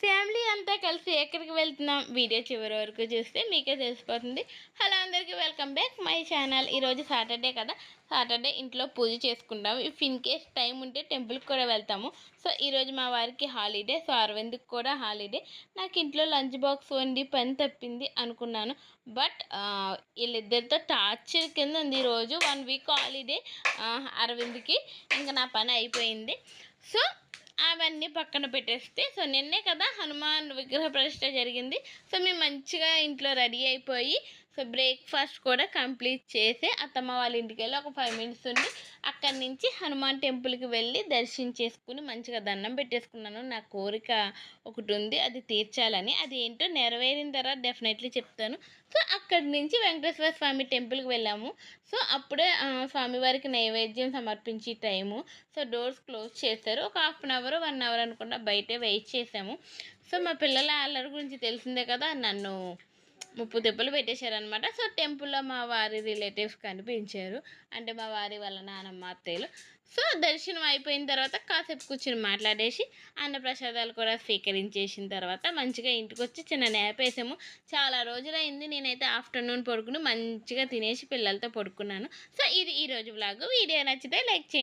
Family అంతా కలిసి ఎక్కడికి వెళ్తున్నాం వీడియో చివరి వరకు చూస్తే మీకే తెలిసిపోతుంది. హలో అందరికీ, వెల్కమ్ బ్యాక్ మై ఛానల్. ఈరోజు సాటర్డే కదా, సాటర్డే ఇంట్లో పూజ చేసుకుంటాము. ఇఫ్ ఇన్ కేస్ టైం ఉంటే టెంపుల్కి కూడా వెళ్తాము. సో ఈరోజు మా వారికి హాలిడే, సో అరవింద్కి కూడా హాలిడే. నాకు ఇంట్లో లంచ్ బాక్స్ వండి పని తప్పింది అనుకున్నాను. బట్ వీళ్ళిద్దరితో టార్చర్ కింద ఉంది. ఈరోజు 1 వీక్ హాలిడే అరవింద్కి. ఇంకా నా పని అయిపోయింది. సో అవన్నీ పక్కన పెట్టేస్తే, సో నిన్నే కదా హనుమాన్ విగ్రహ ప్రతిష్ఠ జరిగింది. సో మేము మంచిగా ఇంట్లో రెడీ అయిపోయి, సో బ్రేక్ఫాస్ట్ కూడా కంప్లీట్ చేసి అత్తమ్మ వాళ్ళ ఇంటికి వెళ్ళి ఒక 5 మినిట్స్ ఉండి అక్కడి నుంచి హనుమాన్ టెంపుల్కి వెళ్ళి దర్శించేసుకుని మంచిగా దండం పెట్టేసుకున్నాను. నా కోరిక ఒకటి ఉంది, అది తీర్చాలని. అది ఏంటో నెరవేరిన తర్వాత డెఫినెట్లీ చెప్తాను. సో అక్కడి నుంచి వెంకటేశ్వర స్వామి టెంపుల్కి వెళ్ళాము. సో అప్పుడే స్వామివారికి నైవేద్యం సమర్పించే టైము. సో డోర్స్ క్లోజ్ చేశారు. ఒక 1/2 అవర్ 1 అవర్ అనుకున్నా బయటే వెయిట్ చేసాము. సో మా పిల్లల అల్లరి గురించి తెలిసిందే కదా, నన్ను ముప్పు దెబ్బలు పెట్టేశారనమాట. సో టెంపుల్లో మా వారి రిలేటివ్స్ కనిపించారు, అంటే మా వారి వాళ్ళ నానమ్మ అత్తయ్యలు. సో దర్శనం అయిపోయిన తర్వాత కాసేపు కూర్చొని మాట్లాడేసి అన్నప్రసాదాలు కూడా స్వీకరించేసిన తర్వాత మంచిగా ఇంటికి వచ్చి చిన్న నేప్ వేసాము. చాలా రోజులైంది నేనైతే ఆఫ్టర్నూన్ పడుకుని మంచిగా తినేసి పిల్లలతో పడుకున్నాను. సో ఇది ఈరోజు వ్లాగ్. వీడియో నచ్చితే లైక్ చేయండి.